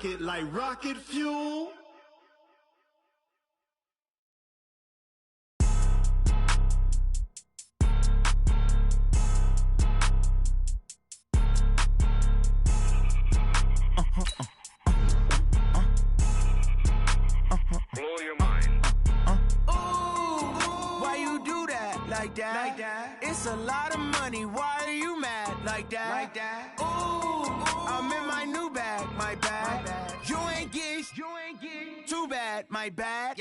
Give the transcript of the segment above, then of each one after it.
rocket like rocket fuel. Blow your mind. Why you do that like that? It's a lot of money. Why are you mad like that? I'm in my new bag, my bag. You ain't get too bad, my bad.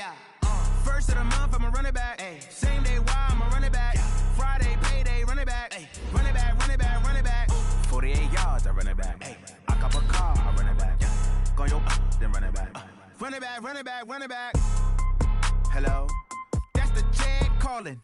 First of the month, I'ma run it back. Same day, why I'ma run it back. Friday, payday, run it back. Run it back, run it back, run it back. 48 yards, I run it back. I cop a car, I run it back. Go your then run it back. Run it back, run it back, run it back. Hello? That's the jag calling.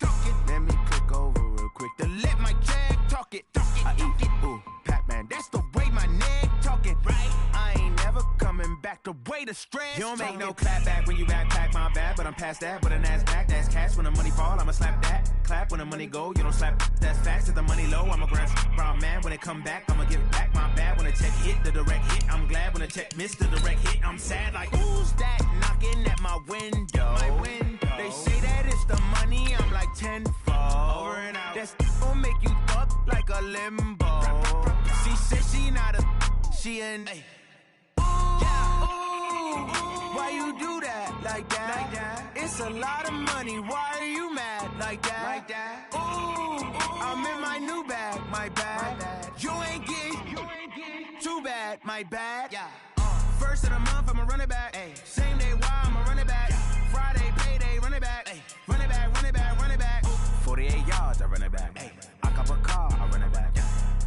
Let me click over real quick to let my jag talk it. I eat it, ooh, Pac-Man. That's the way my neck talking, right? I ain't never coming back the way the stress. You don't make no clap back when you backpack my bad, but I'm past that. But a NASDAQ, that's cash. When the money fall, I'ma slap that. Clap when the money go, you don't slap. That's fast. If the money low, I'ma grab brown man. When it come back, I'ma give back my bad. When the check hit, the direct hit. I'm glad when the check missed the direct hit. I'm sad like, who's that knocking at my window? They say that it's the money, I'm like tenfold. Over and out. That's gon' make you up like a limbo. She said she not a, she an. Why you do that like that? It's a lot of money. Why are you mad like that? I'm in my new bag, my bag. You ain't get too bad, my bad. First of the month, I'ma run it back. Same day, why I'ma run it back. Friday, payday, run it back. Run it back, run it back, run it back. 48 yards, I run it back. I cop a car, I run it back.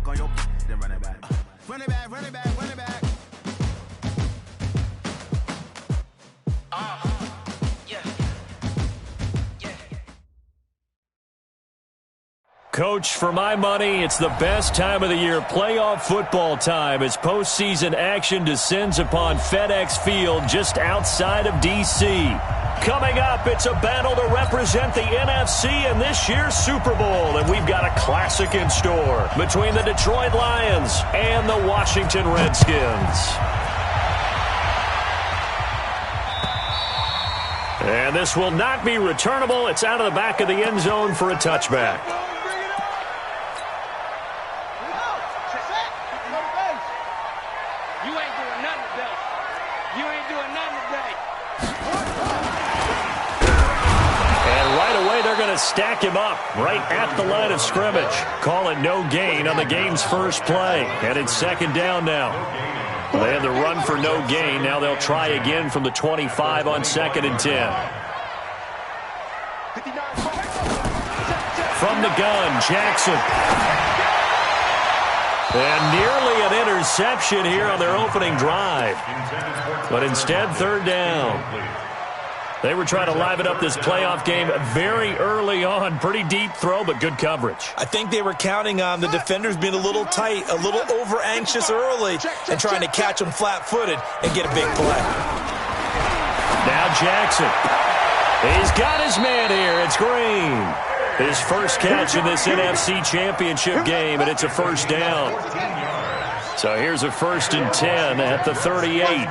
Go your then run it back. Run it back, run it back, run it back. Coach, for my money, it's the best time of the year, playoff football time, as postseason action descends upon FedEx Field just outside of D.C. Coming up, it's a battle to represent the NFC in this year's Super Bowl, and we've got a classic in store between the Detroit Lions and the Washington Redskins. And this will not be returnable. It's out of the back of the end zone for a touchback. Stack him up right at the line of scrimmage. Call it no gain on the game's first play. And it's second down now. They had the run for no gain. Now they'll try again from the 25 on 2nd and 10. From the gun, Jackson. And nearly an interception here on their opening drive. But instead, third down. They were trying to liven up this playoff game very early on. Pretty deep throw, but good coverage. I think they were counting on the defenders being a little tight, a little over-anxious early, and trying to catch them flat-footed and get a big play. Now Jackson. He's got his man here. It's Green. His first catch in this NFC Championship game, and it's a first down. So here's a 1st and 10 at the 38.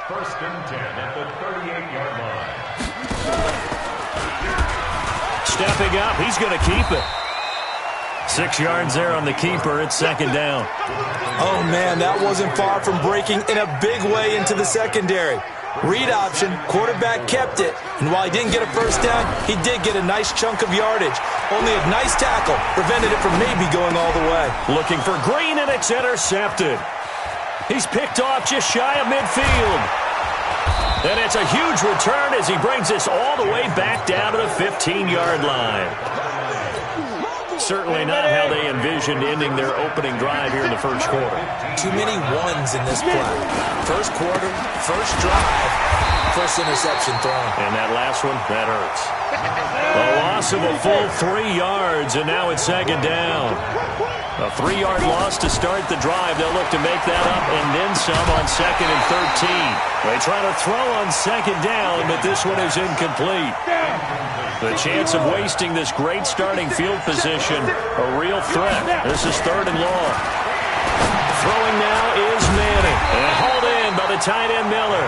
First and 10 at the 38-yard line. Stepping up, he's going to keep it. 6 yards there on the keeper. It's second down. Oh, man, that wasn't far from breaking in a big way into the secondary. Read option, quarterback kept it, and while he didn't get a first down, he did get a nice chunk of yardage. Only a nice tackle prevented it from maybe going all the way. Looking for Green, and it's intercepted. He's picked off just shy of midfield. And it's a huge return as he brings this all the way back down to the 15-yard line. Certainly not how they envisioned ending their opening drive here in the first quarter. Too many ones in this play. First quarter, first drive, first interception thrown. And that last one, that hurts. A loss of a full 3 yards, and now it's second down. A 3-yard loss to start the drive. They'll look to make that up and then some on 2nd and 13. They try to throw on second down, but this one is incomplete. The chance of wasting this great starting field position, a real threat. This is 3rd and long. Throwing now is Manning. And hauled in by the tight end Miller.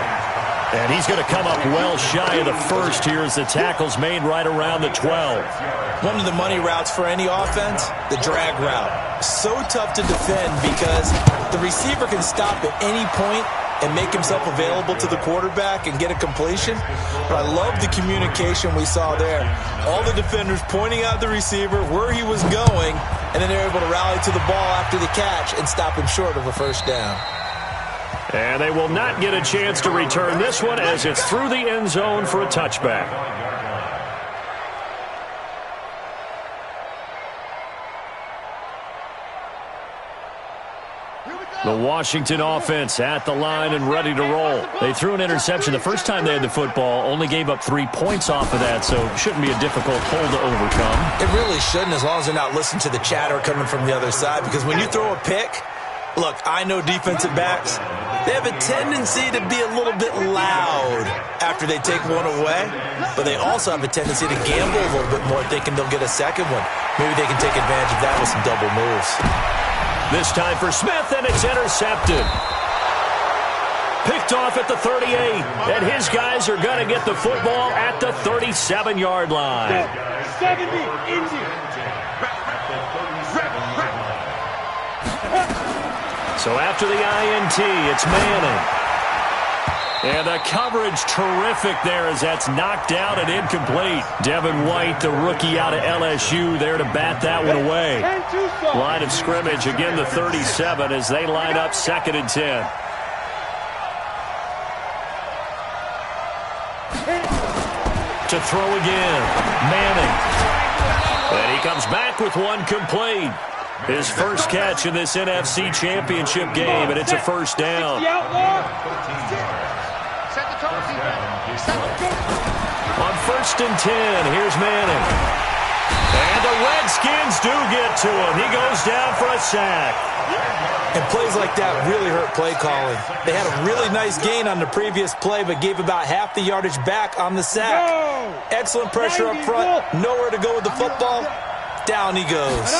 And he's going to come up well shy of the first here as the tackle's made right around the 12. One of the money routes for any offense, the drag route. So tough to defend because the receiver can stop at any point and make himself available to the quarterback and get a completion. But I love the communication we saw there. All the defenders pointing out the receiver, where he was going, and then they're able to rally to the ball after the catch and stop him short of a first down. And they will not get a chance to return this one as it's through the end zone for a touchback. The Washington offense at the line and ready to roll. They threw an interception the first time they had the football, only gave up 3 points off of that, so it shouldn't be a difficult hole to overcome. It really shouldn't, as long as they're not listening to the chatter coming from the other side, because when you throw a pick, look, I know defensive backs, they have a tendency to be a little bit loud after they take one away, but they also have a tendency to gamble a little bit more, thinking they'll get a second one. Maybe they can take advantage of that with some double moves. This time for Smith, and it's intercepted. Picked off at the 38, and his guys are going to get the football at the 37-yard line. 70, Indy. So after the INT, it's Manning. And the coverage terrific there as that's knocked out and incomplete. Devin White, the rookie out of LSU, there to bat that one away. Line of scrimmage, again the 37 as they line up 2nd and 10. To throw again, Manning. And he comes back with one complete. His first catch in this NFC Championship game, and it's a first down. On 1st and 10, here's Manning. And the Redskins do get to him. He goes down for a sack. And plays like that really hurt play calling. They had a really nice gain on the previous play, but gave about half the yardage back on the sack. Excellent pressure up front. Nowhere to go with the football. Down he goes.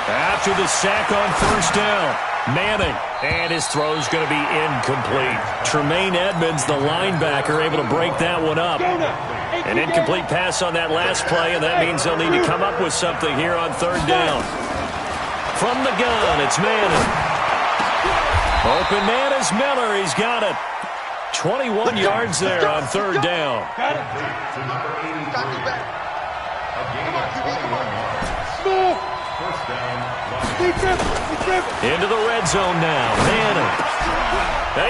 After the sack on 1st down, Manning, and his throw's going to be incomplete. Tremaine Edmonds, the linebacker, able to break that one up. An incomplete pass on that last play, and that means they'll need to come up with something here on 3rd down. From the gun, it's Manning. Open man is Miller. He's got it. 21 yards there on 3rd down. Got it. Into the red zone now. Manning.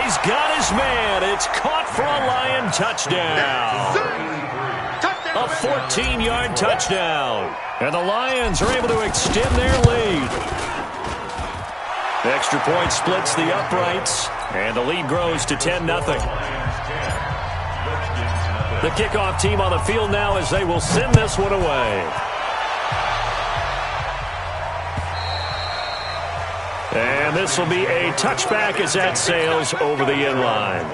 He's got his man. It's caught for a Lion touchdown. A 14-yard touchdown. And the Lions are able to extend their lead. The extra point splits the uprights, and the lead grows to 10-0. The kickoff team on the field now as they will send this one away. And this will be a touchback as that sails over the end line.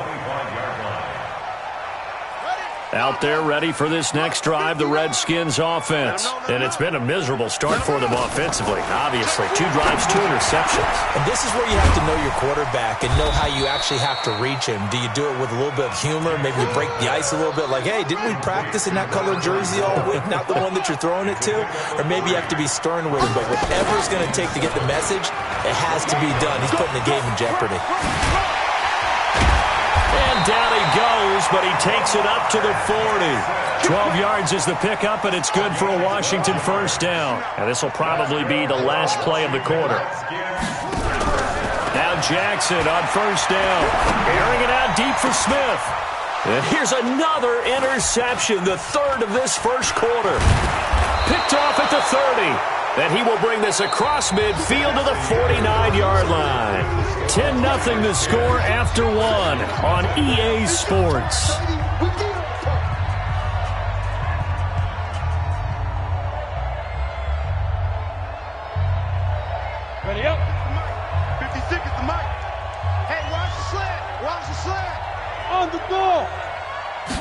Out there ready for this next drive, the Redskins offense. And it's been a miserable start for them offensively, obviously. 2 drives, 2 interceptions. And this is where you have to know your quarterback and know how you actually have to reach him. Do you do it with a little bit of humor? Maybe you break the ice a little bit like, hey, didn't we practice in that colored jersey all week? Not the one that you're throwing it to? Or maybe you have to be stern with him. But whatever it's going to take to get the message, it has to be done. He's putting the game in jeopardy. And down he goes, but he takes it up to the 40. 12 yards is the pickup, and it's good for a Washington first down. And this will probably be the last play of the quarter. Now Jackson on first down. Airing it out deep for Smith. And here's another interception, the 3rd of this first quarter. Picked off at the 30. And he will bring this across midfield to the 49-yard line. 10-0 the score after 1 on EA Sports. Ready up. 50 seconds to Mike. Hey, watch the slant. Watch the slant. On the ball.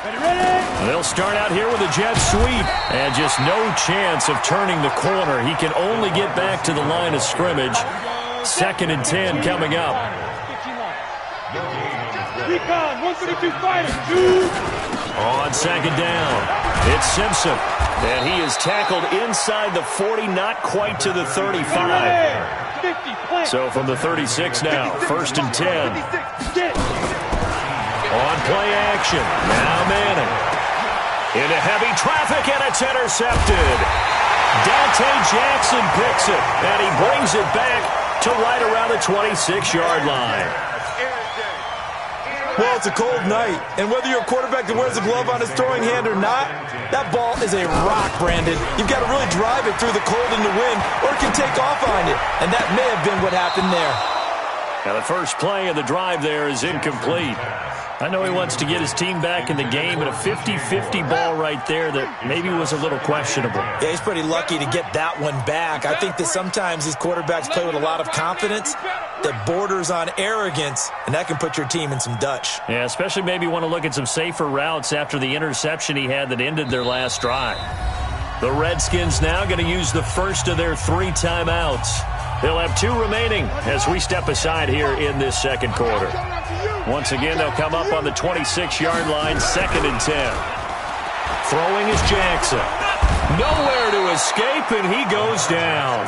Ready? They'll start out here with a jet sweep. And just no chance of turning the corner. He can only get back to the line of scrimmage. 2nd and 10 coming up. Recon, 132 fighter, On 2nd down, it's Simpson. And he is tackled inside the 40, not quite to the 35. So from the 36 now, 1st and 10. On play action, now Manning. Into heavy traffic, and it's intercepted. Dante Jackson picks it, and he brings it back to right around the 26-yard line. Well, it's a cold night, and whether you're a quarterback that wears a glove on his throwing hand or not, that ball is a rock, Brandon. You've got to really drive it through the cold and the wind, or it can take off on you, and that may have been what happened there. Now the first play of the drive there is incomplete. I know he wants to get his team back in the game, but a 50-50 ball right there that maybe was a little questionable. Yeah, he's pretty lucky to get that one back. I think that sometimes these quarterbacks play with a lot of confidence that borders on arrogance, and that can put your team in some Dutch. Yeah, especially maybe want to look at some safer routes after the interception he had that ended their last drive. The Redskins now going to use the first of their 3 timeouts. They'll have 2 remaining as we step aside here in this second quarter. Once again, they'll come up on the 26-yard line, 2nd and 10. Throwing is Jackson. Nowhere to escape, and he goes down.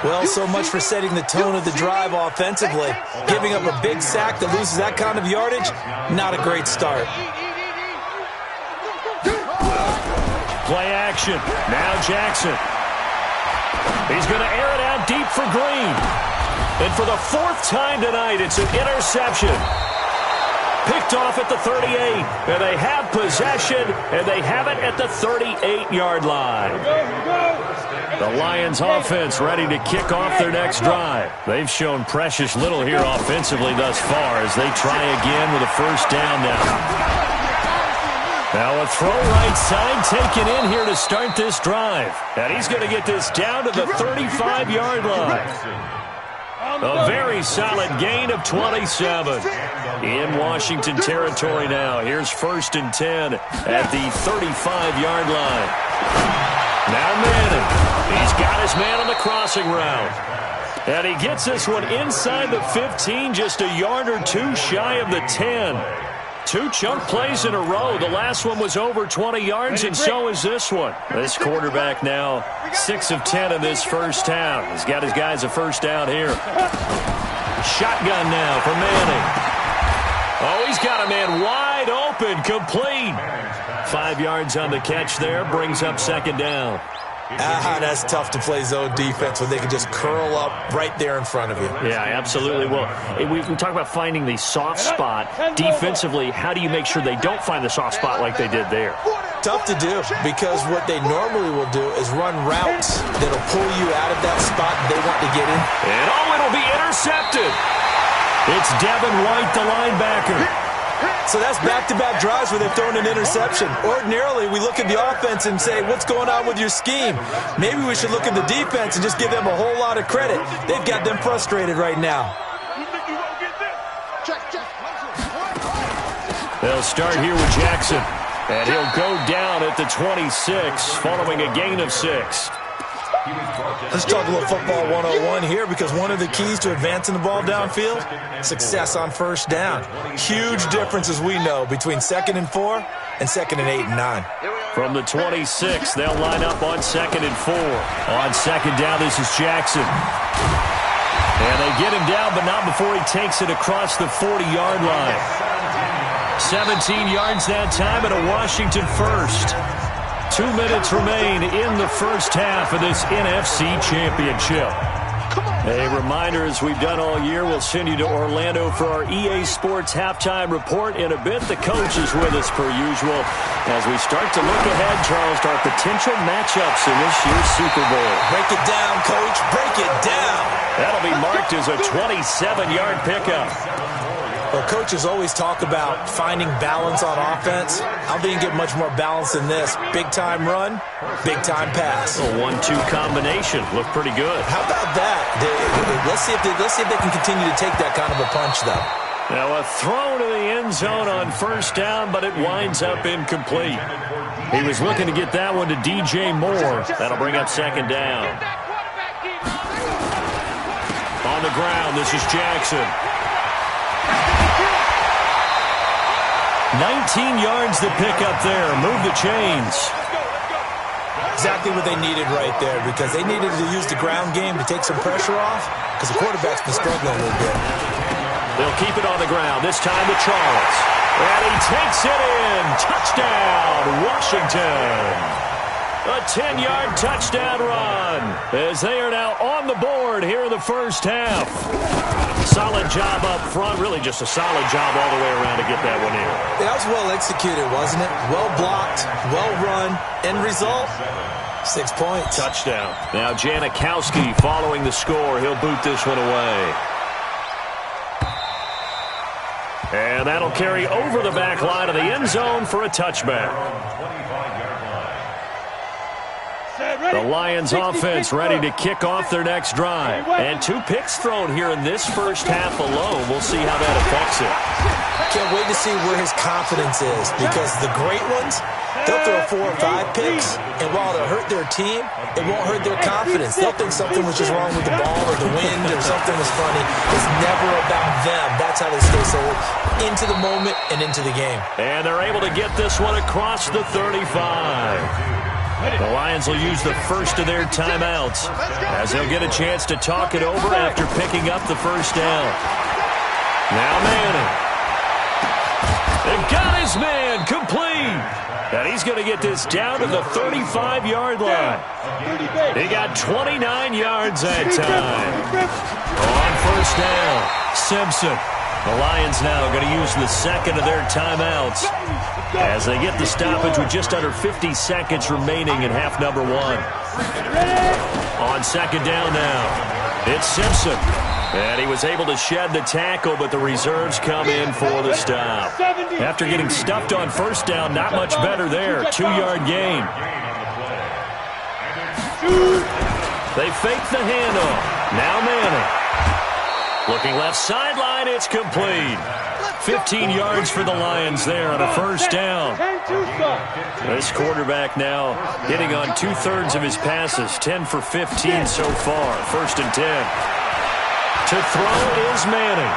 Well, so much for setting the tone of the drive offensively. Giving up a big sack that loses that kind of yardage, not a great start. Play action. Now Jackson. He's going to air it out deep for Green. And for the 4th time tonight, it's an interception. Picked off at the 38. And they have possession, and they have it at the 38-yard line. The Lions offense ready to kick off their next drive. They've shown precious little here offensively thus far as they try again with a first down now. Now a throw right side taken in here to start this drive. And he's going to get this down to the 35-yard line. A very solid gain of 27. In Washington territory now. Here's 1st and 10 at the 35-yard line. Now Manning. He's got his man on the crossing route. And he gets this one inside the 15, just a yard or 2 shy of the 10. 2 chunk plays in a row. The last one was over 20 yards, and so is this one. This quarterback now 6 of 10 in this first half. He's got his guys a first down here. Shotgun now for Manning. Oh, he's got a man wide open, complete. 5 yards on the catch there, brings up 2nd down. That's tough to play zone defense when they can just curl up right there in front of you. Yeah, absolutely. Well, we talk about finding the soft spot. Defensively, how do you make sure they don't find the soft spot like they did there? Tough to do, because what they normally will do is run routes that'll pull you out of that spot they want to get in. And it'll be intercepted. It's Devin White, the linebacker. So that's back-to-back drives where they've thrown an interception. Ordinarily, we look at the offense and say, what's going on with your scheme? Maybe we should look at the defense and just give them a whole lot of credit. They've got them frustrated right now. They'll start here with Jackson. And he'll go down at the 26 following a gain of 6. Let's talk a little football 101 here, because one of the keys to advancing the ball downfield, success on first down. Huge difference, as we know, between 2nd and 4 and 2nd and 8 and 9. From the 26, they'll line up on 2nd and 4. On 2nd down, this is Jackson. And they get him down, but not before he takes it across the 40-yard line. 17 yards that time and a Washington first. 2 minutes remain in the first half of this NFC Championship. A reminder, as we've done all year, we'll send you to Orlando for our EA Sports halftime report in a bit. The coach is with us per usual as we start to look ahead, Charles, to our potential matchups in this year's Super Bowl. Break it down, Coach. Break it down. That'll be marked as a 27-yard pickup. Well, coaches always talk about finding balance on offense. I think you get much more balance than this. Big-time run, big-time pass. A 1-2 combination. Looked pretty good. How about that? Let's see if they can continue to take that kind of a punch, though. Now a throw to the end zone on first down, but it winds up incomplete. He was looking to get that one to DJ Moore. That'll bring up 2nd down. On the ground, this is Jackson. 19 yards to pick up there. Move the chains. Exactly what they needed right there, because they needed to use the ground game to take some pressure off, because the quarterback's been struggling a little bit. They'll keep it on the ground, this time to Charles. And he takes it in. Touchdown, Washington. A 10-yard touchdown run as they are now on the board here in the first half. Solid job up front. Really just a solid job all the way around to get that one in. That was well executed, wasn't it? Well blocked, well run. End result, 6 points. Touchdown. Now Janikowski following the score. He'll boot this one away. And that'll carry over the back line of the end zone for a touchback. The Lions offense ready to kick off their next drive. And 2 picks thrown here in this first half alone. We'll see how that affects it. Can't wait to see where his confidence is, because the great ones, they'll throw 4 or 5 picks, and while it'll hurt their team, it won't hurt their confidence. They'll think something was just wrong with the ball or the wind or something was funny. It's never about them. That's how they stay so into the moment and into the game. And they're able to get this one across the 35. The Lions will use the first of their timeouts as they'll get a chance to talk it over after picking up the first down. Now Manning. They've got his man complete. And he's going to get this down to the 35-yard line. He got 29 yards that time. On first down, Simpson. The Lions now going to use the second of their timeouts as they get the stoppage with just under 50 seconds remaining in half number 1. On second down now, it's Simpson. And he was able to shed the tackle, but the reserves come in for the stop. After getting stuffed on first down, not much better there. 2-yard gain. They fake the handoff. Now Manning. Looking left sideline, it's complete. 15 yards for the Lions there on a first down. This quarterback now hitting on 2/3 of his passes, 10 for 15 so far. First and 10. To throw is Manning.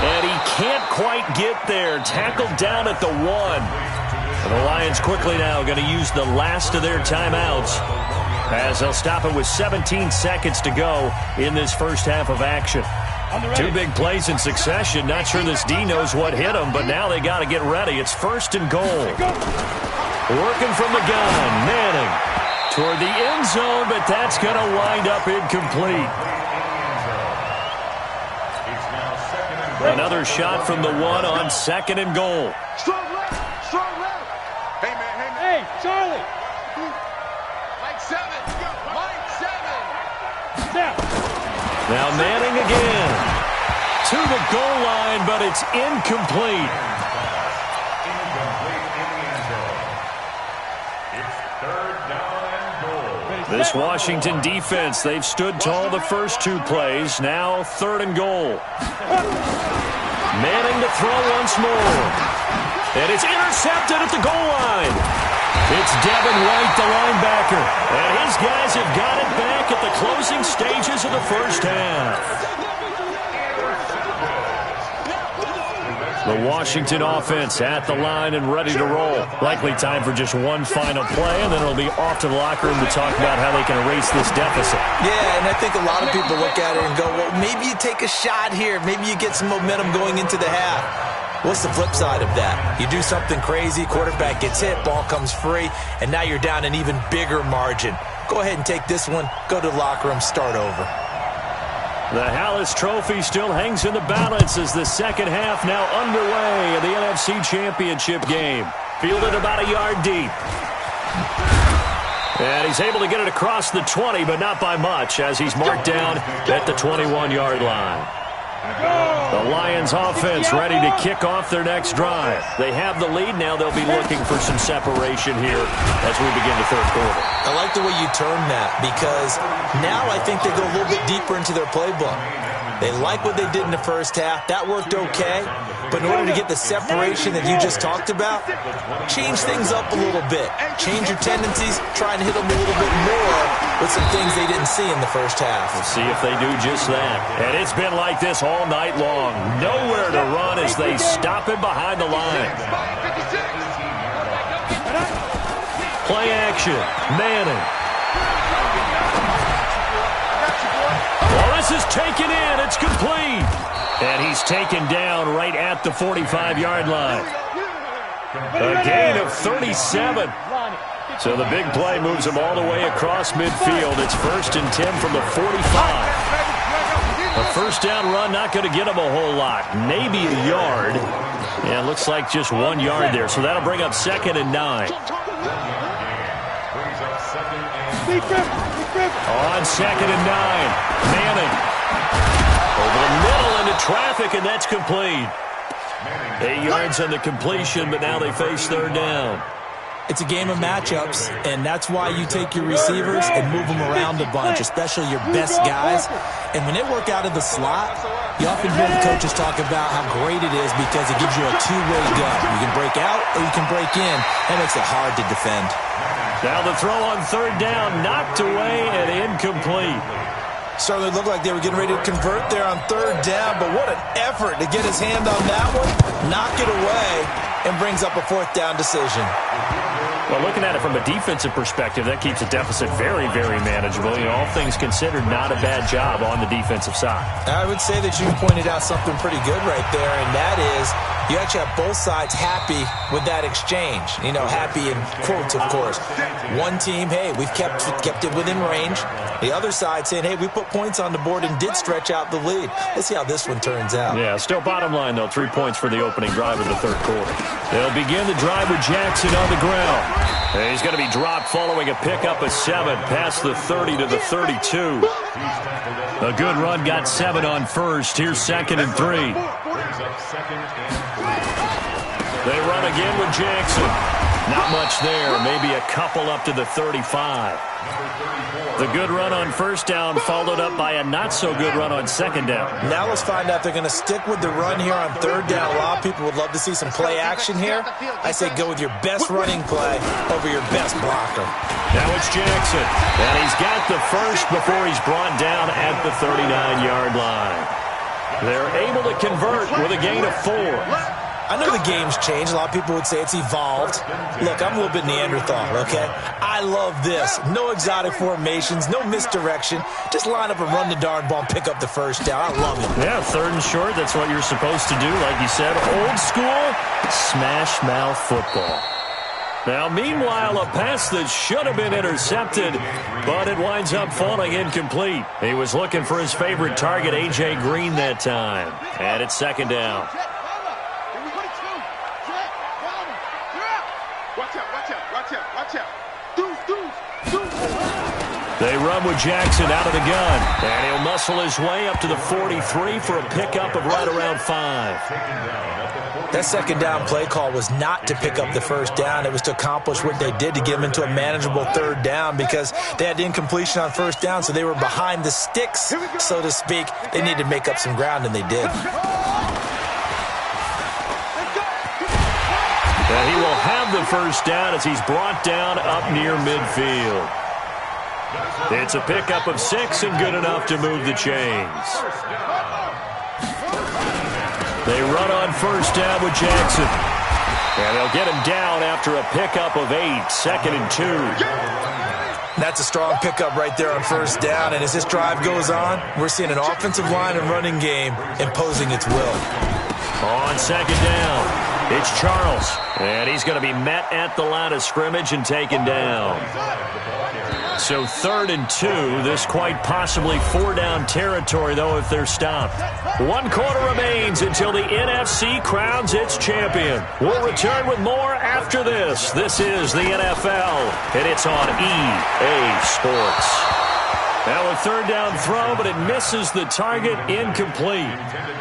And he can't quite get there. Tackled down at the 1. And the Lions quickly now going to use the last of their timeouts as they'll stop it with 17 seconds to go in this first half of action. 2 big plays in succession. Not sure this D knows what hit him, but now they got to get ready. It's first and goal. Working from the gun, Manning toward the end zone, but that's going to wind up incomplete. Another shot from the 1 on second and goal. Strong left, strong left. Hey, man, hey, man. Hey, Charlie. Mike 7. Now Manning again to the goal line, but it's incomplete. It's 3rd down and goal. This Washington defense, they've stood tall the first 2 plays. Now 3rd and goal. Manning to throw once more. And it's intercepted at the goal line. It's Devin White, the linebacker. And his guys have got it back at the closing stages of the first half. The Washington offense at the line and ready to roll. Likely time for just one final play, and then it'll be off to the locker room to talk about how they can erase this deficit. Yeah, and I think a lot of people look at it and go, well, maybe you take a shot here. Maybe you get some momentum going into the half. What's the flip side of that? You do something crazy, quarterback gets hit, ball comes free, and now you're down an even bigger margin. Go ahead and take this one, go to the locker room, start over. The Hallis Trophy still hangs in the balance as the second half now underway in the NFC Championship game. Fielded about a yard deep. And he's able to get it across the 20, but not by much, as he's marked down at the 21-yard line. The Lions offense ready to kick off their next drive. They have the lead. Now they'll be looking for some separation here as we begin the third quarter. I like the way you term that, because now I think they go a little bit deeper into their playbook. They like what they did in the first half. That worked okay. But in order to get the separation that you just talked about, change things up a little bit. Change your tendencies, try and hit them a little bit more with some things they didn't see in the first half. We'll see if they do just that. And it's been like this all night long. Nowhere to run as they stop him behind the line. Play action. Manning. Well, this is taken in. It's complete. And he's taken down right at the 45-yard line. A gain of 37. So the big play moves him all the way across midfield. It's 1st and 10 from the 45. A first down run not going to get him a whole lot. Maybe a yard. Yeah, it looks like just 1 yard there. So that'll bring up 2nd and 9. On 2nd and 9. Manning. Over the middle into traffic, and that's complete. 8 yards on the completion, but now they face 3rd down. It's a game of matchups, and that's why you take your receivers and move them around a bunch, especially your best guys. And when they work out of the slot, you often hear the coaches talk about how great it is because it gives you a two-way go. You can break out or you can break in. That makes it hard to defend. Now the throw on 3rd down, knocked away and incomplete. Certainly looked like they were getting ready to convert there on 3rd down, but what an effort to get his hand on that one, knock it away, and brings up a 4th down decision. Well, looking at it from a defensive perspective, that keeps the deficit very, very manageable. You know, all things considered, not a bad job on the defensive side. I would say that you pointed out something pretty good right there, and that is you actually have both sides happy with that exchange. You know, happy in quotes, of course. One team, hey, we've kept it within range. The other side saying, hey, we put points on the board and did stretch out the lead. Let's see how this one turns out. Yeah, still bottom line, though, 3 points for the opening drive of the 3rd quarter. They'll begin the drive with Jackson on the ground. And he's going to be dropped following a pickup of 7 past the 30 to the 32. A good run got 7 on first. Here's 2nd and 3. They run again with Jackson. Not much there. Maybe a couple up to the 35. The good run on 1st down followed up by a not-so-good run on 2nd down. Now let's find out if they're going to stick with the run here on 3rd down. A lot of people would love to see some play action here. I say go with your best running play over your best blocker. Now it's Jackson. And he's got the first before he's brought down at the 39-yard line. They're able to convert with a gain of 4. I know the game's changed. A lot of people would say it's evolved. Look, I'm a little bit Neanderthal, okay? I love this. No exotic formations, no misdirection. Just line up and run the darn ball and pick up the first down. I love it. Yeah, 3rd and short, that's what you're supposed to do. Like you said, old school, smash mouth football. Now, meanwhile, a pass that should have been intercepted, but it winds up falling incomplete. He was looking for his favorite target, A.J. Green, that time. And it's 2nd down. They run with Jackson out of the gun. And he'll muscle his way up to the 43 for a pickup of right around 5. That 2nd down play call was not to pick up the 1st down. It was to accomplish what they did to get them into a manageable 3rd down because they had incompletion on 1st down, so they were behind the sticks, so to speak. They needed to make up some ground, and they did. And he will have the 1st down as he's brought down up near midfield. It's a pickup of 6 and good enough to move the chains. They run on 1st down with Jackson. And they'll get him down after a pickup of 8, 2nd and 2. That's a strong pickup right there on 1st down. And as this drive goes on, we're seeing an offensive line and running game imposing its will. On 2nd down, it's Charles. And he's going to be met at the line of scrimmage and taken down. So 3rd and 2, this quite possibly 4-down territory, though, if they're stopped. 1 quarter remains until the NFC crowns its champion. We'll return with more after this. This is the NFL, and it's on EA Sports. Now a 3rd down throw, but it misses the target, incomplete.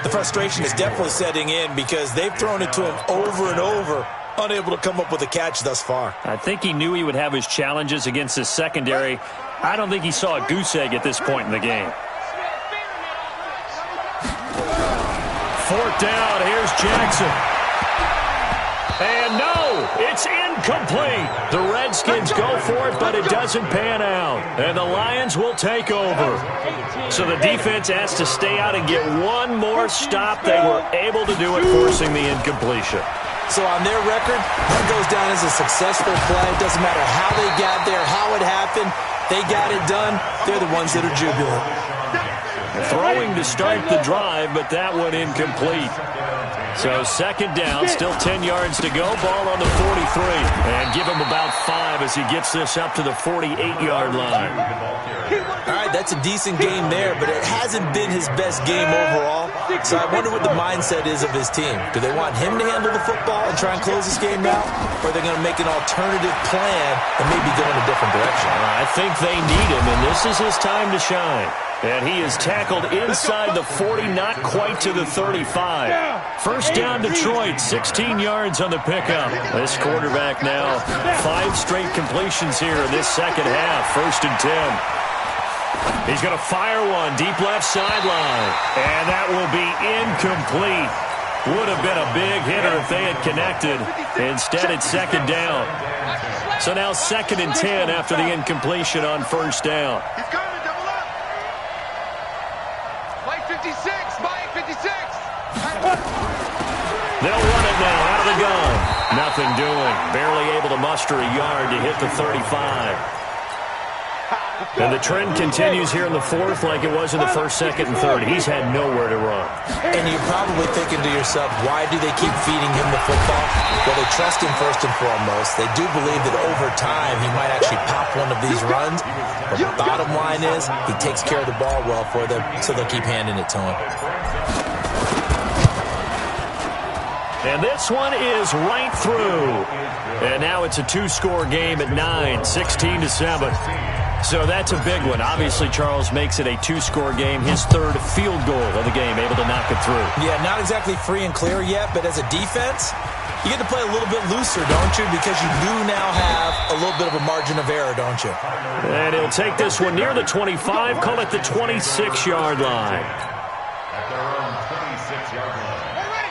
The frustration is definitely setting in because they've thrown it to him over and over, unable to come up with a catch thus far. I think he knew he would have his challenges against his secondary. I don't think he saw a goose egg at this point in the game. 4th down. Here's Jackson. And no, it's incomplete. The Redskins go for it, but it doesn't pan out. And the Lions will take over. So the defense has to stay out and get one more stop. They were able to do it, forcing the incompletion. So on their record, that goes down as a successful play. It doesn't matter how they got there, how it happened. They got it done. They're the ones that are jubilant. Throwing to start the drive, but that one incomplete. So 2nd down, still 10 yards to go. Ball on the 43. And give him about 5 as he gets this up to the 48-yard line. All right, that's a decent game there, but it hasn't been his best game overall. So I wonder what the mindset is of his team. Do they want him to handle the football and try and close this game out? Or are they going to make an alternative plan and maybe go in a different direction? I think they need him, and this is his time to shine. And he is tackled inside the 40, not quite to the 35. 1st down, Detroit, 16 yards on the pickup. This quarterback now, 5 straight completions here in this second half. 1st and 10. He's going to fire one deep left sideline. And that will be incomplete. Would have been a big hitter if they had connected. Instead, it's 2nd down. So now 2nd and 10 after the incompletion on 1st down. They'll run it now out of the gun. Nothing doing. Barely able to muster a yard to hit the 35. And the trend continues here in the 4th like it was in the 1st, 2nd, and 3rd. He's had nowhere to run. And you're probably thinking to yourself, why do they keep feeding him the football? Well, they trust him first and foremost. They do believe that over time he might actually pop one of these runs. But the bottom line is he takes care of the ball well for them, so they'll keep handing it to him. And this one is right through. And now it's a 2-score game at 9, 16-7. So that's a big one. Obviously, Charles makes it a 2-score game. His 3rd field goal of the game, able to knock it through. Yeah, not exactly free and clear yet, but as a defense, you get to play a little bit looser, don't you? Because you do now have a little bit of a margin of error, don't you? And he'll take this one near the 25, call it the 26-yard line.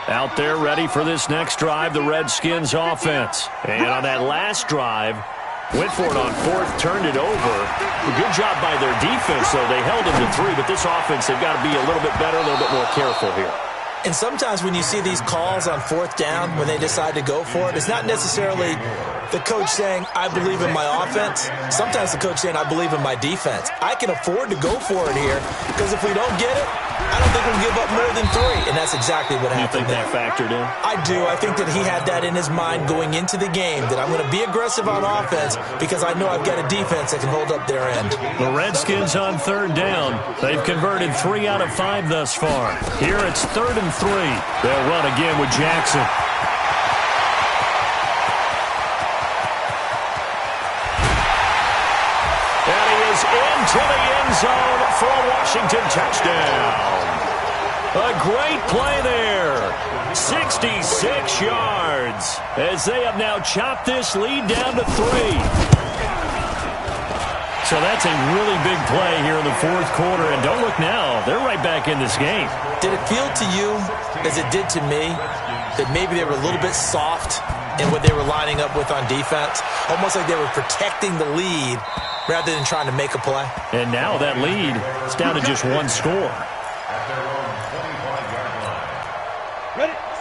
Out there ready for this next drive, the Redskins offense. And on that last drive, went for it on 4th, turned it over. A good job by their defense, though. They held them to 3, but this offense, they've got to be a little bit better, a little bit more careful here. And sometimes when you see these calls on 4th down, when they decide to go for it, it's not necessarily the coach saying, I believe in my offense. Sometimes the coach saying, I believe in my defense. I can afford to go for it here, because if we don't get it, I don't think we'll give up more than 3. And that's exactly what happened there. You think that factored in? I do. I think that he had that in his mind going into the game, that I'm going to be aggressive on offense because I know I've got a defense that can hold up their end. The Redskins on 3rd down. They've converted 3 out of 5 thus far. Here it's 3rd and 3. They'll run again with Jackson. And he is into the end zone for a Washington touchdown. A great play there. 66 yards as they have now chopped this lead down to 3. So that's a really big play here in the 4th quarter. And don't look now. They're right back in this game. Did it feel to you, as it did to me, that maybe they were a little bit soft in what they were lining up with on defense? Almost like they were protecting the lead rather than trying to make a play. And now that lead is down to just 1 score.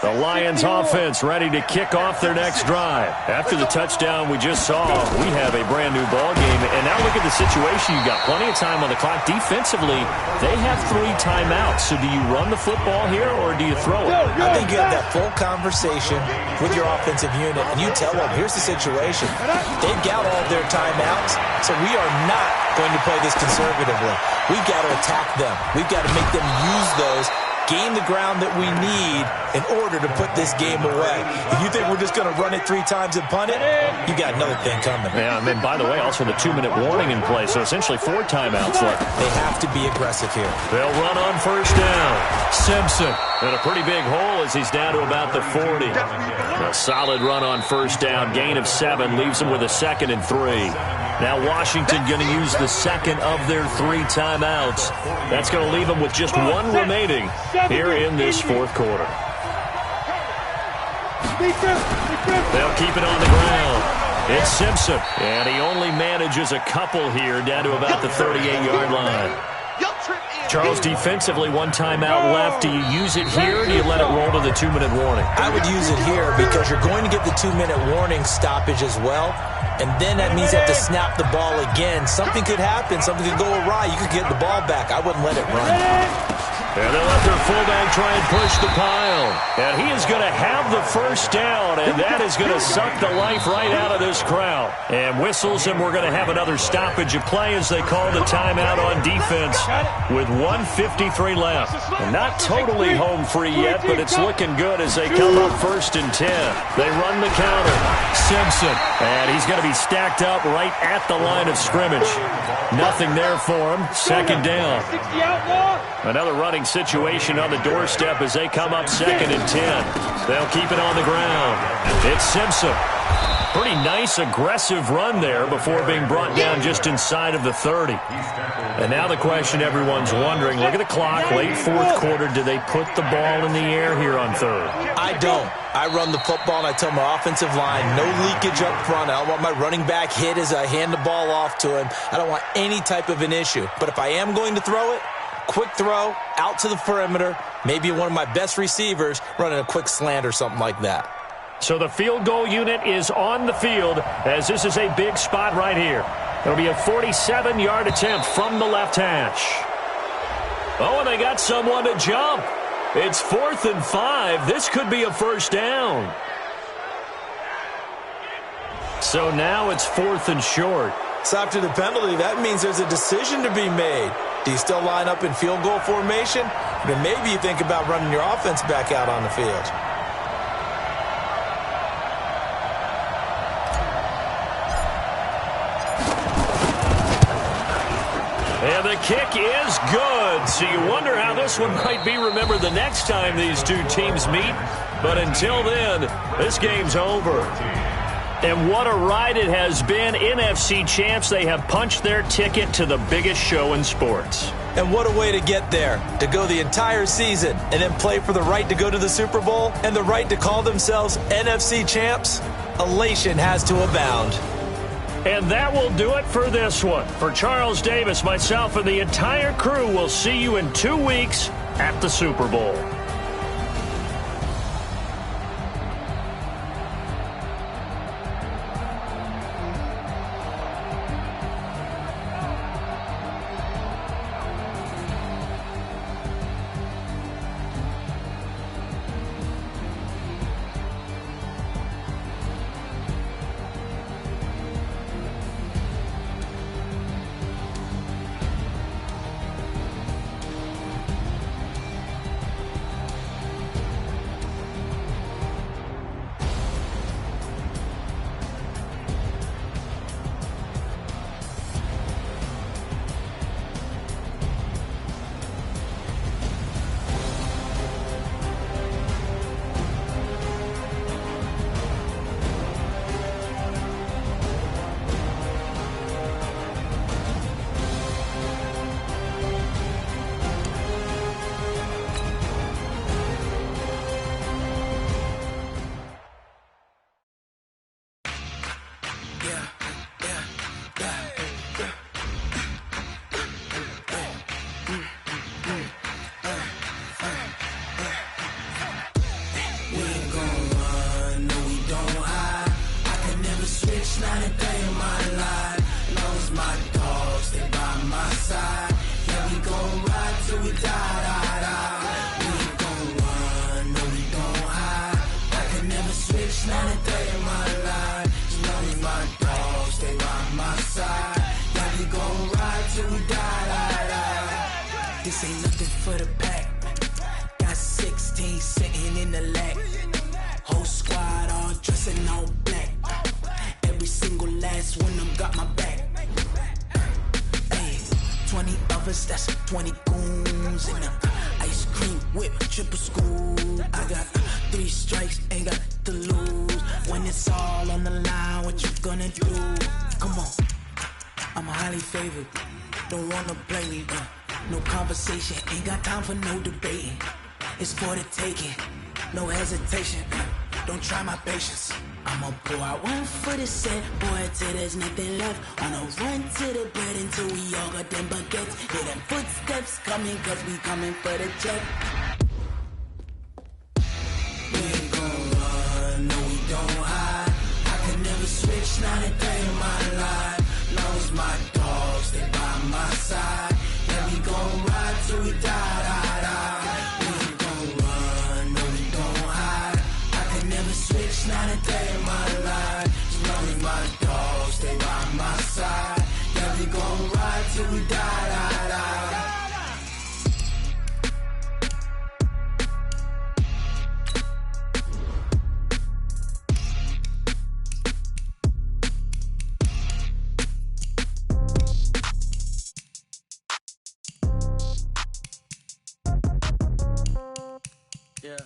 The Lions offense ready to kick off their next drive. After the touchdown we just saw, we have a brand new ball game. And now look at the situation. You got plenty of time on the clock. Defensively, they have 3 timeouts. So do you run the football here or do you throw it? I think you have that full conversation with your offensive unit, and you tell them, here's the situation. They've got all their timeouts, so we are not going to play this conservatively. We've got to attack them. We've got to make them use those, gain the ground that we need in order to put this game away. If you think we're just going to run it 3 times and punt it, you got another thing coming. Yeah, and then, by the way, also the 2-minute warning in play, so essentially 4 timeouts left. They have to be aggressive here. They'll run on 1st down. Simpson in a pretty big hole as he's down to about the 40. A solid run on 1st down. Gain of 7 leaves him with a 2nd and 3. Now Washington going to use the second of their 3 timeouts. That's going to leave them with just 1 remaining here in this fourth quarter. They'll keep it on the ground. It's Simpson, and he only manages a couple here down to about the 38-yard line. Charles, defensively, 1 timeout left. Do you use it here, or do you let it roll to the 2-minute warning? I would use it here because you're going to get the 2-minute warning stoppage as well, and then that means you have to snap the ball again. Something could happen. Something could go awry. You could get the ball back. I wouldn't let it run. And they'll let their fullback try and push the pile. And he is going to have the first down, and that is going to suck the life right out of this crowd. And whistles, and we're going to have another stoppage of play as they call the timeout on defense with 1:53 left. And not totally home free yet, but it's looking good as they come up 1st and 10. They run the counter. Simpson. And he's going to be stacked up right at the line of scrimmage. Nothing there for him. 2nd down. Another running situation on the doorstep as they come up 2nd and 10. They'll keep it on the ground. It's Simpson. Pretty nice, aggressive run there before being brought down just inside of the 30. And now the question everyone's wondering, look at the clock, late fourth quarter, do they put the ball in the air here on 3rd? I don't. I run the football, and I tell my offensive line, no leakage up front. I don't want my running back hit as I hand the ball off to him. I don't want any type of an issue. But if I am going to throw it, quick throw, out to the perimeter, maybe one of my best receivers running a quick slant or something like that. So the field goal unit is on the field as this is a big spot right here. It'll be a 47-yard attempt from the left hash. Oh, and they got someone to jump. It's 4th and 5. This could be a first down. So now it's 4th and short. So after the penalty, that means there's a decision to be made. Do you still line up in field goal formation? Then maybe you think about running your offense back out on the field. And the kick is good. So you wonder how this one might be remembered the next time these two teams meet. But until then, this game's over. And what a ride it has been. NFC champs, they have punched their ticket to the biggest show in sports. And what a way to get there, to go the entire season and then play for the right to go to the Super Bowl and the right to call themselves NFC champs. Elation has to abound. And that will do it for this one. For Charles Davis, myself, and the entire crew, we'll see you in 2 weeks at the Super Bowl. This ain't nothing for the pack. Got 16 sitting in the lag. Whole squad all dressing all black. Every single last one of them got my back. Hey, 20 of us, that's 20 goons in the ice cream whip, triple scoop. I got 3 strikes, ain't got to lose. When it's all on the line, what you gonna do? Come on. I'm highly favored. Don't wanna play me, no conversation, ain't got time for no debating. It's for the taking, no hesitation. Don't try my patience. I'ma pour out one for the set, boy, till there's nothing left. On a run to the bread until we all got them baguettes. Hear them footsteps coming, cause we coming for the check. We ain't gon' run, no we don't hide. I can never switch, not a day in my life. Long as my dogs stay by my side. Yeah, we gon' ride till we die, die, die. We ain't gon' run, no we don't hide. I can never switch, not a day in my life. As long as my dogs stay by my side. Yeah, we gon' ride till we die, die, die. Yeah.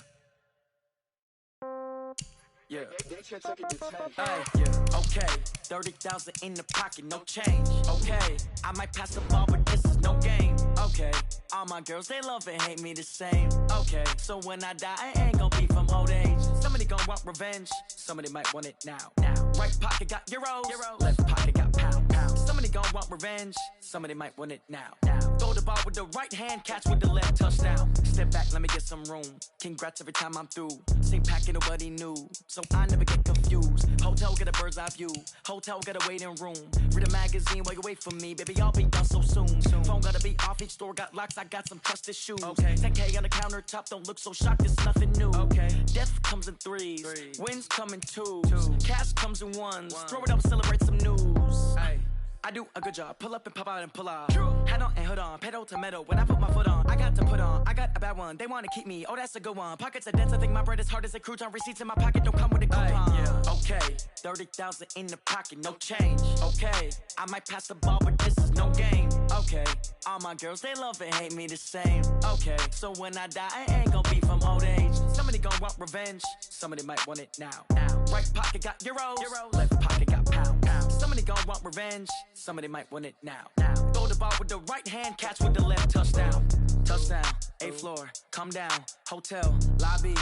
Okay, 30,000 in the pocket, no change. Okay, I might pass the ball, but this is no game. Okay, all my girls, they love and hate me the same. Okay, so when I die, I ain't gon' be from old age. Somebody gon' want revenge, somebody might want it now. Right pocket got euros, left pocket got pounds. Somebody gon' want revenge, somebody might want it now. Throw the ball with the right hand, catch with the left, touchdown. Step back, let me get some room. Congrats every time I'm through. Same packet, nobody knew, so I never get confused. Hotel get a bird's eye view, hotel get a waiting room. Read a magazine while you wait for me, baby, I'll be done so soon. Phone gotta be off, each store got locks, I got some trusted shoes. 10K on the countertop, don't look so shocked, it's nothing new. Death comes in threes, wins come in twos, cash comes in ones. Throw it up, celebrate some news. I do a good job, pull up and pop out and pull out. Head on and hood on, pedal to metal. When I put my foot on, I got to put on. I got a bad one, they wanna keep me, oh that's a good one. Pockets are dense, I think my bread is hard as a crouton. Receipts in my pocket don't come with a coupon. Okay, 30,000 in the pocket, no change. Okay, I might pass the ball, but this is no game. Okay, all my girls, they love and hate me the same. Okay, so when I die, I ain't gon' be from old age. Somebody gon' want revenge, somebody might want it now. Right pocket got euros, left pocket got pounds. Somebody gon' want revenge, somebody might want it now. Throw the ball with the right hand, catch with the left, touchdown. Touchdown, 8th floor, come down, hotel, lobby.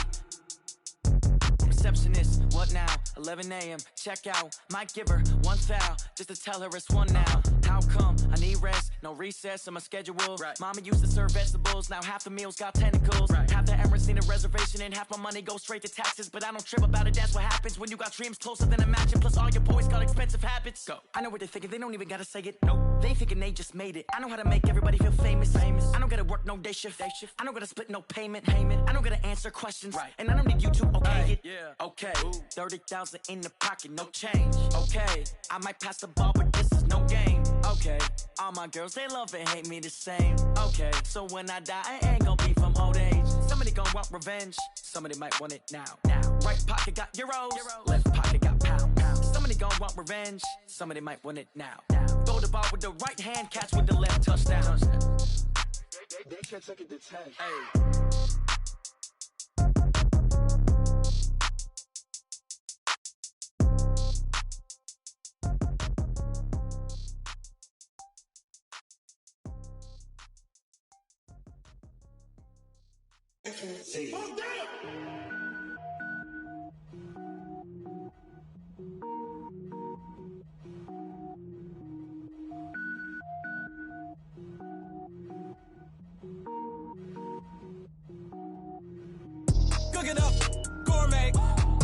Receptionist, what now? 11 a.m., check out. Might give her one foul, just to tell her it's one now. How come? I need rest, no recess in my schedule. Mama used to serve vegetables, now half the meals got tentacles. Half the Emirates need a reservation and half my money goes straight to taxes. But I don't trip about it, that's what happens when you got dreams closer than a mansion. Plus all your boys got expensive habits. Go. I know what they're thinking, they don't even gotta say it. Nope. They thinking they just made it. I know how to make everybody feel famous. I don't gotta work no day shift. I don't gotta split no payment. I don't gotta answer questions. And I don't need you to okay it. Okay, 30,000 in the pocket, no change. Okay, I might pass the ball, but this is no game. Okay, all my girls, they love and hate me the same. Okay, so when I die, I ain't gon' be from old age. Somebody gon' want revenge, somebody might want it now. Right pocket got euros, left pocket got pounds. Somebody gon' want revenge, somebody might want it now. Throw the ball with the right hand, catch with the left, touchdown. They can't take it to 10. See. Cook it up, gourmet.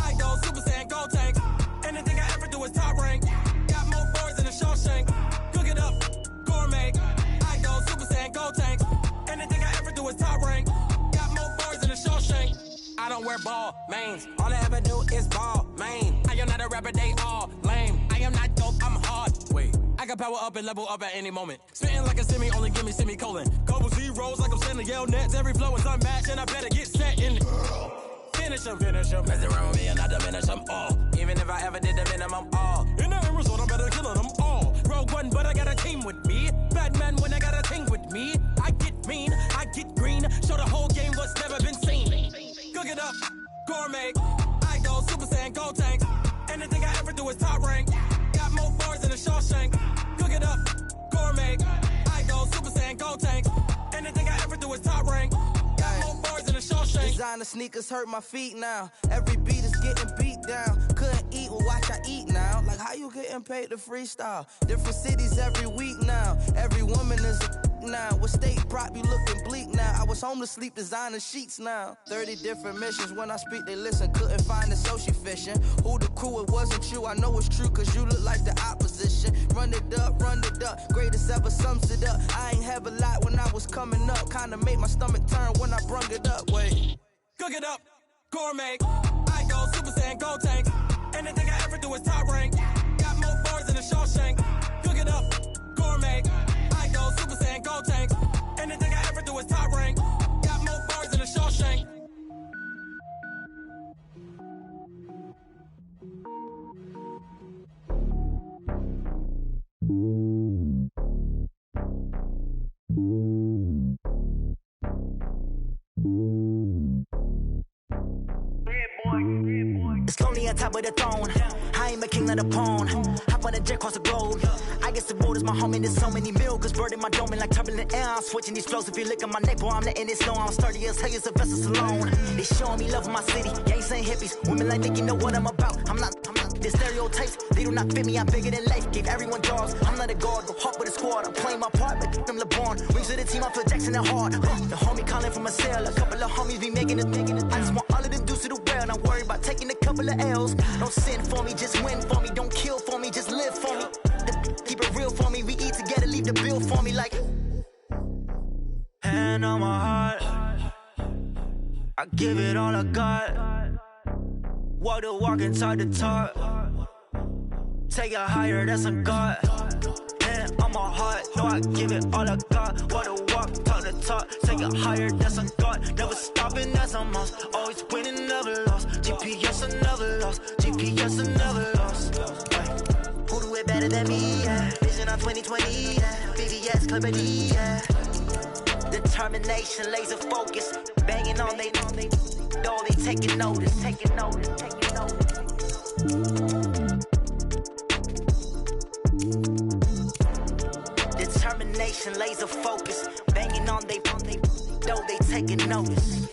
I go Super Saiyan, gold tank. Anything I ever do is top rank. Got more boys than a Shawshank. Cook it up, gourmet. I go Super Saiyan, gold tank. Anything I ever do is top rank. Got more boys than a Shawshank. I don't wear ball mains. All I ever do is ball main. I am not a rapper, they all lame. I am not dope, I'm hard. Wait, I can power up and level up at any moment. Spitting like a semi, only give me semicolon. Couple zeros like I'm sending yell nets. Every flow is unmatched and I better get set in. Finish them. Mess around with me and I diminish them all. Even if I ever did the minimum all. In the end result, I'm better killing them all. Rogue One, but I got a team with me. Batman when I got a thing with me. I get mean, I get green. Show the whole game what's never been seen. Cook it up, gourmet. I go Super Saiyan, gold tank. Anything I ever do is top rank. Got more boys than a Shawshank. Cook it up, gourmet. I go Super Saiyan, go tank. Anything I ever do is top rank. Got more bars than a Shawshank. Designer sneakers hurt my feet now. Every beat is getting beat down. Couldn't eat, well watch I eat now. Like how you getting paid to freestyle? Different cities every week now. Every woman is a now. With state prop, you looking bleak now. I was home to sleep, designer sheets now. 30 different missions. When I speak, they listen. Couldn't find it, so she fishing. Who the crew? It wasn't you. I know it's true, cause you look like the opposition. Run it up, run it up. Greatest ever sums it up. I ain't have a lot when I was coming up. Kinda made my stomach turn when I brung it up. Wait. Cook it up, gourmet. I go Super Saiyan, go tank. Anything I ever do is top rank. Got more bars than a Shawshank. Cook it up, gourmet. I go Super Saiyan, go tank. Anything I ever do is top rank. Got more bars than a Shawshank. It's lonely on top of the throne. I ain't a king, not a pawn. Hop on a jet across the globe. I guess the road is my home and there's so many milkers burning my dome like turbulent air. I'm switching these flows. If you look at my neck, boy, I'm letting it slow. I'm sturdy as hell as a vessel alone. They showing me love in my city. Yeah, ain't saying hippies. Women like think you know what I'm about. I'm not. The stereotypes, they do not fit me. I'm bigger than life. Gave everyone jobs. I'm not a guard. Go hard with a squad. I'm playing my part, but them LeBron. Rings to the team. I feel Jackson and hard. The homie calling from a cell. A couple of homies be making it. I just want all of them dudes to do well. Not worry about taking a couple of L's. Don't sin for me, just win for me. Don't kill for me, just live for me. Keep it real for me. We eat together, leave the bill for me like. Hand on my heart, I give it all I got. Walk the walk and talk the talk. Take it higher, that's a God. Hand on my heart, no, I give it all I got. Walk the walk, talk the talk. Take it higher, that's a God. Never stopping, that's a must. Always winning, never lost. GPS, I never lost. GPS, I never lost. Who do it better than me? Yeah. Vision on 2020. Yeah. VVS, Clippity. Yeah. Determination, laser focus. Banging on they door, they taking notice. Taking notice, taking notice. Determination, laser focus. Banging on they door, they taking notice.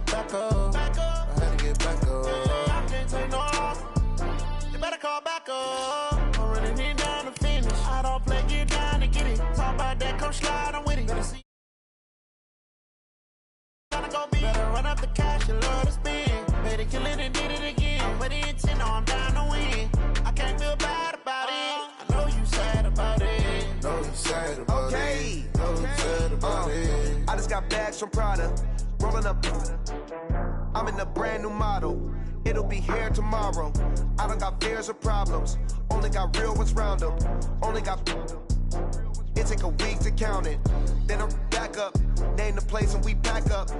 Back up. I had to get back up. I can't take no off. You better call back up. I'm running it down to finish. I don't play, get down to get it. Talk about that, come slide, I'm with it. Better see. Tryna go big. Better run up the cash, you love to spend. Better kill it and did it again. I'm with the intent, no, I'm down to win. I can't feel bad about it. I know you sad about it. Know you sad about it. Know you sad about it. I just got bags from Prada. Rolling up, I'm in a brand new model. It'll be here tomorrow. I don't got fears or problems. Only got real ones round them. Only got. It take a week to count it. Then I'm back up. Name the place and we pack up.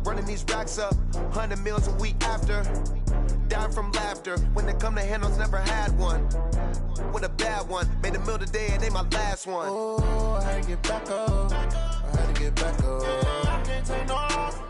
Running these racks up. 100 meals a week after. Down from laughter. When they come to handles, never had one. With a bad one. Made a meal today and they my last one. Oh, I had to get back up. I had to get back up. I can't take no off.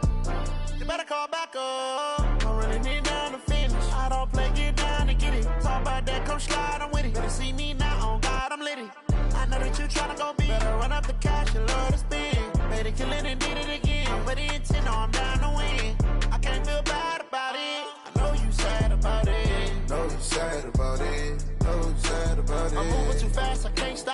You better call back up. I'm running it down to finish. I don't play, get down to get it. Talk about that, come slide, I'm with it. Better see me now, on God, I'm litty. I know that you tryna go big. Better run up the cash, you love to spend. Better kill it and did it again. I'm with the intent, no, I'm down to win. I can't feel bad about it. I know you sad about it. Know you sad about it. Know you sad about it. I'm moving too fast, I can't stop.